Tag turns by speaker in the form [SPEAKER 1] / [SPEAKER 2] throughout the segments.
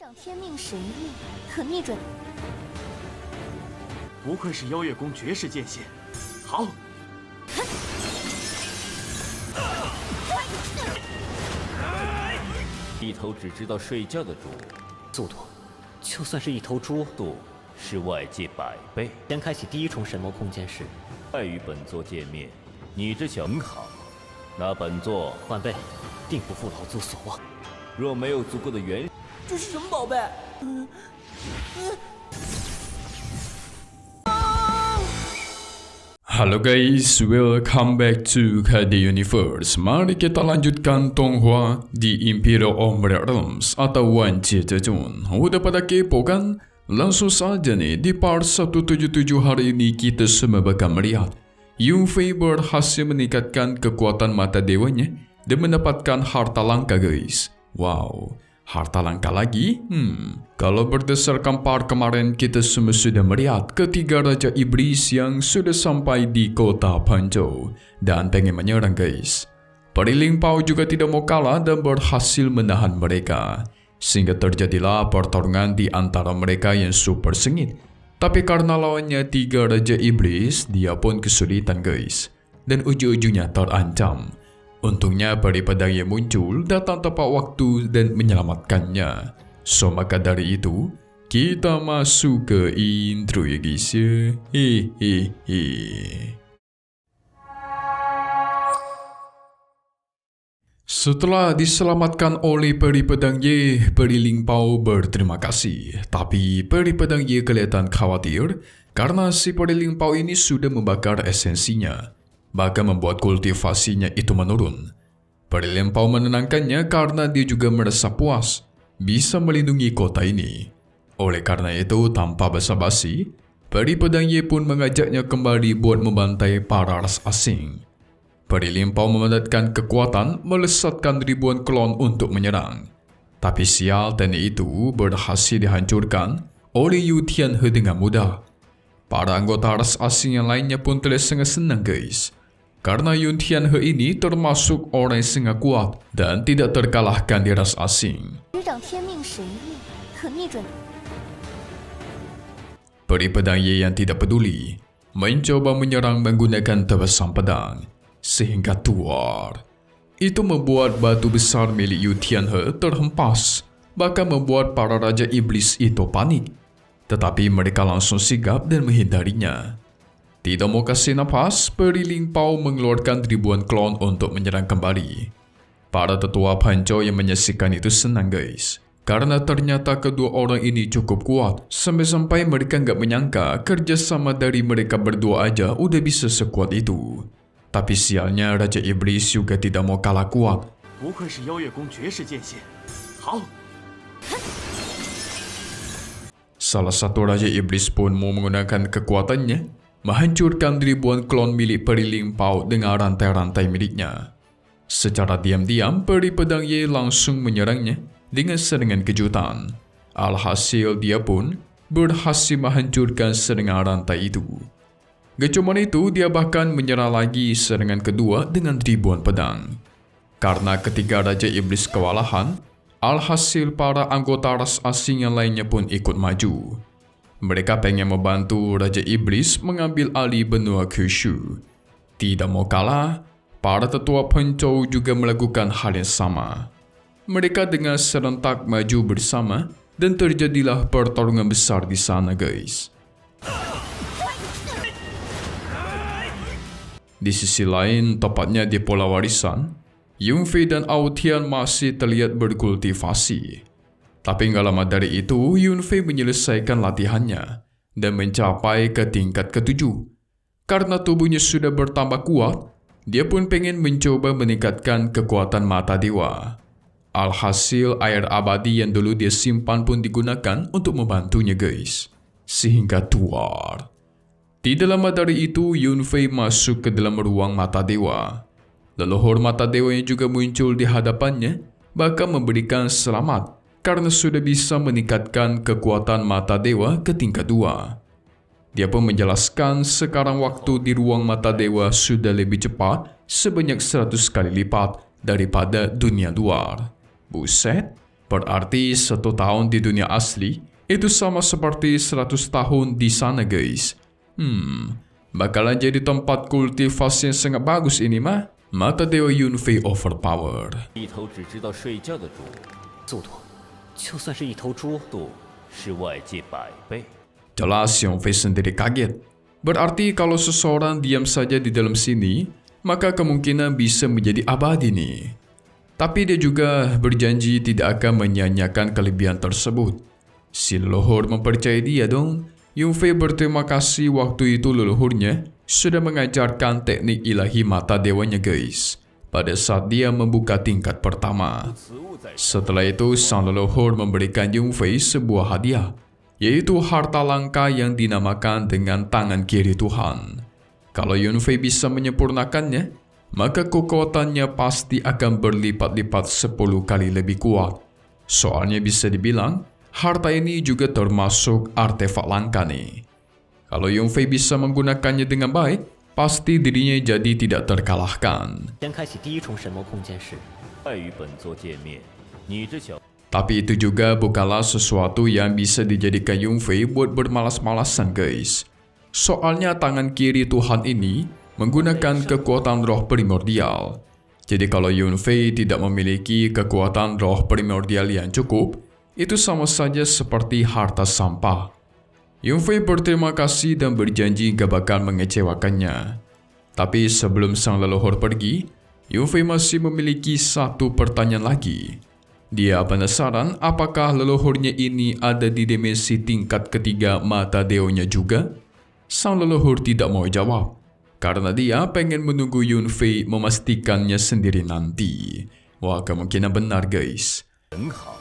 [SPEAKER 1] 掌天命神域，可逆转。
[SPEAKER 2] 不愧是妖月宫绝世剑仙，好！
[SPEAKER 3] 一头只知道睡觉的猪，
[SPEAKER 4] 速度，就算是一头猪，
[SPEAKER 3] 度是外界100倍。
[SPEAKER 4] 先开启第一重神魔空间时，
[SPEAKER 3] 再与本座见面，你这小很好，那本座
[SPEAKER 4] 晚辈定不负老祖所望。
[SPEAKER 3] 若没有足够的元，
[SPEAKER 5] 这是什么宝贝
[SPEAKER 6] ？Halo guys, welcome back to KD Universe. Mari kita lanjutkan Tonghua di Imperial Umbrella Realms atau Wan Jie Zhezhun. Udah pada kepo kan? Langsung saja nih, di part 177 hari ini kita semua bakal melihat Yunfei berhasil meningkatkan kekuatan mata dewanya dan mendapatkan harta langka guys. Wow, harta langka lagi? Kalau berdasarkan part kemarin kita semua sudah melihat ketiga Raja Iblis yang sudah sampai di kota Panzhou dan pengen menyerang guys. Peri Ling Pao juga tidak mau kalah dan berhasil menahan mereka. Sehingga terjadilah pertarungan di antara mereka yang super sengit. Tapi karena lawannya tiga Raja Iblis, dia pun kesulitan guys. Dan ujung-ujungnya terancam. Untungnya peri pedang yang muncul datang tepat waktu dan menyelamatkannya. So maka dari itu, kita masuk ke intro ya guys ya. Hehehe. Setelah diselamatkan oleh peri pedang Ye, peri Ling Pao berterima kasih. Tapi peri pedang Ye kelihatan khawatir karena si peri Ling Pao ini sudah membakar esensinya. Bahkan membuat kultivasinya itu menurun. Peri Ling Pao menenangkannya karena dia juga merasa puas bisa melindungi kota ini. Oleh karena itu, tanpa basa-basi, peri pedang Ye pun mengajaknya kembali buat membantai para ras asing. Peri Ling Pao memadatkan kekuatan melesatkan ribuan klon untuk menyerang. Tapi sial teknik itu berhasil dihancurkan oleh Yu Tianhe dengan mudah. Para anggota ras asing yang lainnya pun terlihat sangat senang guys. Karena Yu Tianhe ini termasuk orang yang sangat kuat dan tidak terkalahkan di ras asing. Peri pedang Ye yang tidak peduli mencoba menyerang menggunakan tebasan pedang sehingga tuar. Itu membuat batu besar milik Yu Tianhe terhempas, bahkan membuat para Raja Iblis itu panik. Tetapi mereka langsung sigap dan menghindarinya. Tidak mau kasih nafas, peri Ling Pao mengeluarkan ribuan klon untuk menyerang kembali. Para tetua Panzhou yang menyaksikan itu senang guys. Karena ternyata kedua orang ini cukup kuat. Sampai-sampai mereka nggak menyangka kerjasama dari mereka berdua aja udah bisa sekuat itu. Tapi sialnya Raja Iblis juga tidak mau kalah kuat.
[SPEAKER 2] 不愧是妖月宫绝世剑仙，好！
[SPEAKER 6] Salah satu Raja Iblis pun mau menggunakan kekuatannya menghancurkan ribuan klon milik peri Ling Pao dengan rantai-rantai miliknya. Secara diam-diam, peri pedang Ye langsung menyerangnya dengan serangan kejutan. Alhasil dia pun berhasil menghancurkan serangan rantai itu. Gak cuma itu, dia bahkan menyerang lagi serangan kedua dengan ribuan pedang. Karena ketiga Raja Iblis kewalahan, alhasil para anggota ras asing yang lainnya pun ikut maju. Mereka pengen membantu Raja Iblis mengambil alih benua Kyushu. Tidak mau kalah, para tetua Panzhou juga melakukan hal yang sama. Mereka dengan serentak maju bersama dan terjadilah pertarungan besar di sana guys. Di sisi lain, tepatnya di Pulau Warisan, Yunfei dan Aotian masih terlihat berkultivasi. Tapi nggak lama dari itu, Yunfei menyelesaikan latihannya dan mencapai ke tingkat ke-7. Karena tubuhnya sudah bertambah kuat, dia pun pengen mencoba meningkatkan kekuatan mata dewa. Alhasil, air abadi yang dulu dia simpan pun digunakan untuk membantunya guys. Sehingga tuar. Tidak lama dari itu, Yunfei masuk ke dalam ruang mata dewa. Leluhur mata dewa yang juga muncul di hadapannya, bahkan memberikan selamat karena sudah bisa meningkatkan kekuatan mata dewa ke tingkat 2. Dia pun menjelaskan sekarang waktu di ruang mata dewa sudah lebih cepat sebanyak 100 kali lipat daripada dunia luar. Buset, Berarti 1 tahun di dunia asli itu sama seperti 100 tahun di sana guys. Bakalan jadi tempat kultivasi yang sangat bagus ini mah. Mata Dewa Yunfei overpower.
[SPEAKER 3] 一头只知道睡觉的猪，
[SPEAKER 4] 速度就算是一头猪，
[SPEAKER 3] 度是外界100倍。
[SPEAKER 6] Jelas Yunfei sendiri kaget. Berarti kalau seseorang diam saja di dalam sini, maka kemungkinan bisa menjadi abadi nih. Tapi dia juga berjanji tidak akan menyanyiakan kelebihan tersebut. Si leluhur mempercayai dia dong. Yunfei berterima kasih waktu itu leluhurnya sudah mengajarkan teknik ilahi mata dewanya guys. Pada saat dia membuka tingkat pertama. Setelah itu sang leluhur memberikan Yunfei sebuah hadiah, yaitu harta langka yang dinamakan dengan tangan kiri Tuhan. Kalau Yunfei bisa menyempurnakannya, maka kekuatannya pasti akan berlipat-lipat 10 kali lebih kuat. Soalnya bisa dibilang, harta ini juga termasuk artefak langka nih. Kalau Yunfei bisa menggunakannya dengan baik, pasti dirinya jadi tidak terkalahkan.
[SPEAKER 4] 先开启第一重神魔空间时，
[SPEAKER 3] 碍于本作界面，你这小
[SPEAKER 6] Tapi itu juga bukanlah sesuatu yang bisa dijadikan Yunfei buat bermalas-malasan guys. Soalnya tangan kiri Tuhan ini menggunakan kekuatan roh primordial. Jadi kalau Yunfei tidak memiliki kekuatan roh primordial yang cukup, itu sama saja seperti harta sampah. Yunfei berterima kasih dan berjanji gak bakal mengecewakannya. Tapi sebelum sang leluhur pergi, Yunfei masih memiliki satu pertanyaan lagi. Dia penasaran apakah leluhurnya ini ada di dimensi tingkat ketiga mata deonya juga? Sang leluhur tidak mau jawab, karena dia pengen menunggu Yunfei memastikannya sendiri nanti. Wah, kemungkinan benar guys.
[SPEAKER 3] 很好，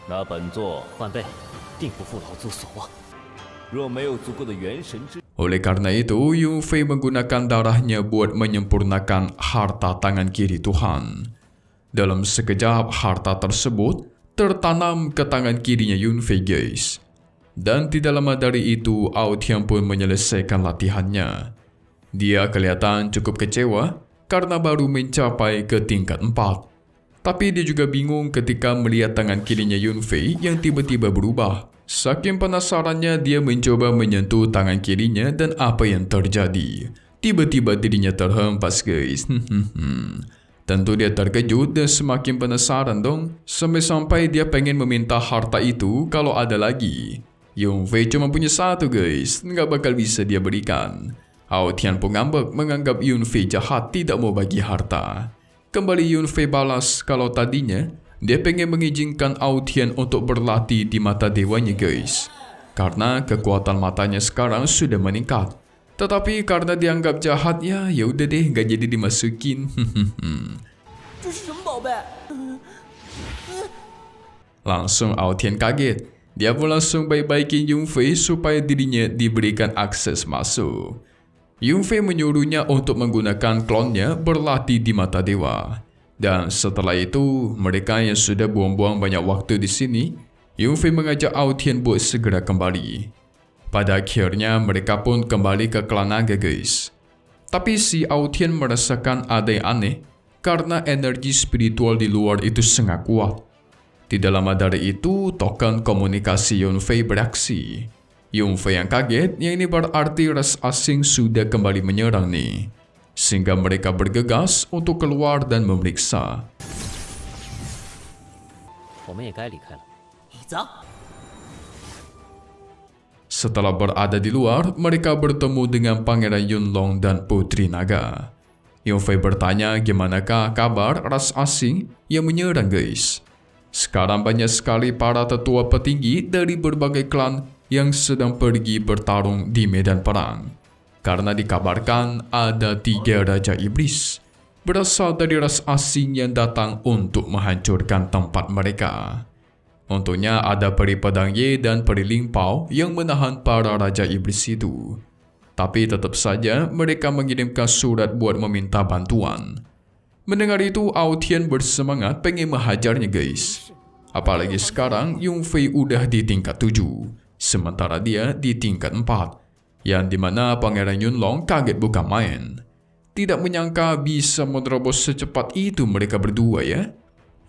[SPEAKER 3] 那本作
[SPEAKER 4] 晚辈定不负老祖所望。
[SPEAKER 3] 若没有足够的元神之，
[SPEAKER 6] Oleh karena itu, Yunfei menggunakan darahnya buat menyempurnakan harta tangan kiri Tuhan. Dalam sekejap, harta tersebut tertanam ke tangan kirinya Yunfei guys. Dan tidak lama dari itu, Ao Tian pun menyelesaikan latihannya. Dia kelihatan cukup kecewa karena baru mencapai ke tingkat 4. Tapi dia juga bingung ketika melihat tangan kirinya Yunfei yang tiba-tiba berubah. Saking penasarannya, dia mencoba menyentuh tangan kirinya dan apa yang terjadi? Tiba-tiba dirinya terhempas guys. Tentu dia terkejut dan semakin penasaran dong. Sampai-sampai dia pengen meminta harta itu kalau ada lagi. Yunfei cuma punya satu guys, nggak bakal bisa dia berikan. Ao Tian pun ngambek menganggap Yunfei jahat tidak mau bagi harta. Kembali Yunfei balas kalau tadinya dia pengen mengizinkan Ao Tian untuk berlatih di mata dewanya guys. Karena kekuatan matanya sekarang sudah meningkat. Tetapi karena dianggap jahat, ya udah deh gak jadi dimasukin.
[SPEAKER 1] 这是什么宝贝？
[SPEAKER 6] Langsung Ao Tian kaget. Dia pun langsung baik-baikin Yunfei supaya dirinya diberikan akses masuk. Yunfei menyuruhnya untuk menggunakan klonnya berlatih di mata dewa. Dan setelah itu, mereka yang sudah buang-buang banyak waktu di sini, Yunfei mengajak Ao Tian buat segera kembali. Pada akhirnya, mereka pun kembali ke klan naga guys. Tapi si Ao Tian merasakan ada yang aneh, karena energi spiritual di luar itu sangat kuat. Tidak lama dari itu, token komunikasi Yunfei beraksi. Yunfei yang kaget, yang ini berarti ras asing sudah kembali menyerang nih. Sehingga mereka bergegas untuk keluar dan memeriksa.
[SPEAKER 4] 我们也该离开了。
[SPEAKER 1] 走。
[SPEAKER 6] Setelah berada di luar, mereka bertemu dengan Pangeran Yunlong dan Putri Naga. Yunfei bertanya gimanakah kabar ras asing yang menyerang guys. Sekarang banyak sekali para tetua petinggi dari berbagai klan yang sedang pergi bertarung di medan perang. Karena dikabarkan ada 3 Raja Iblis berasal dari ras asing yang datang untuk menghancurkan tempat mereka. Untungnya ada Peri Pedang Ye dan Peri Ling Pao yang menahan para Raja Iblis itu. Tapi tetap saja mereka mengirimkan surat buat meminta bantuan. Mendengar itu, Ao Tian bersemangat pengen menghajarnya guys. Apalagi sekarang Yunfei udah di tingkat 7, sementara dia di tingkat 4. Yang dimana Pangeran Yunlong kaget bukan main. Tidak menyangka bisa menerobos secepat itu mereka berdua ya.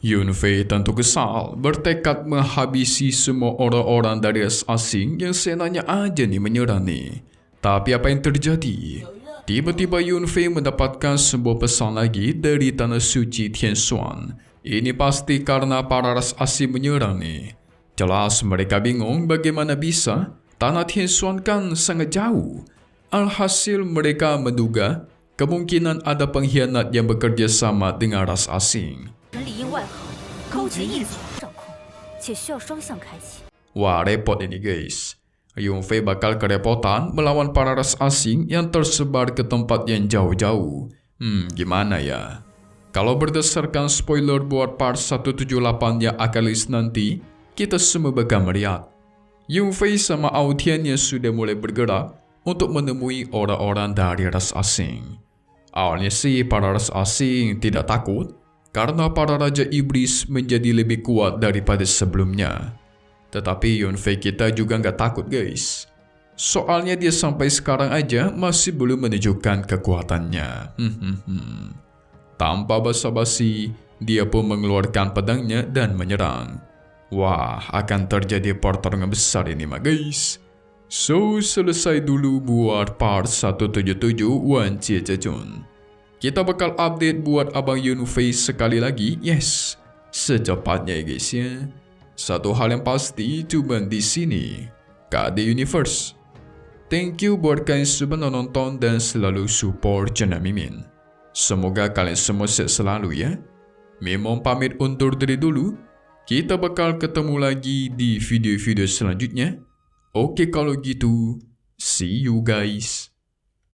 [SPEAKER 6] Yun Fei tentu kesal, bertekad menghabisi semua orang-orang dari ras asing yang senanya aja nih menyerang nih. Tapi apa yang terjadi? Tiba-tiba Yun Fei mendapatkan sebuah pesan lagi dari tanah suci Tian Xuan. Ini pasti karena para ras asing menyerang nih. Jelas mereka bingung bagaimana bisa, tanah Tian Xuan kan sangat jauh. Alhasil mereka menduga kemungkinan ada pengkhianat yang bekerja sama dengan ras asing.
[SPEAKER 5] 人里应外合，高级一族掌控，且需要双向开启。
[SPEAKER 6] Wah, repot ini guys. Yun Fei bakal kerepotan melawan para ras asing yang tersebar ke tempat yang jauh-jauh. Gimana ya? Kalau berdasarkan spoiler buat part 178 yang akan list nanti, kita semua bakal melihat Yun Fei sama Ao Tian yang sudah mulai bergerak untuk menemui orang-orang dari ras asing. Awalnya sih para ras asing tidak takut, karena para Raja Iblis menjadi lebih kuat daripada sebelumnya. Tetapi Yun Fei kita juga nggak takut guys. Soalnya dia sampai sekarang aja masih belum menunjukkan kekuatannya. Tanpa basa-basi, dia pun mengeluarkan pedangnya dan menyerang. Wah, akan terjadi pertarungan besar ini mah guys. So, selesai dulu buat part 177 Wan Jie Zhejun. Kita bakal update buat Abang Yun Fei sekali lagi, yes, secepatnya ya guys ya. Satu hal yang pasti cuma di sini, KD Universe. Thank you buat kalian semua nonton dan selalu support channel Mimin. Semoga kalian semua sehat selalu ya. Mimin pamit undur diri dulu. Kita bakal ketemu lagi di video-video selanjutnya. Oke kalau gitu, see you guys.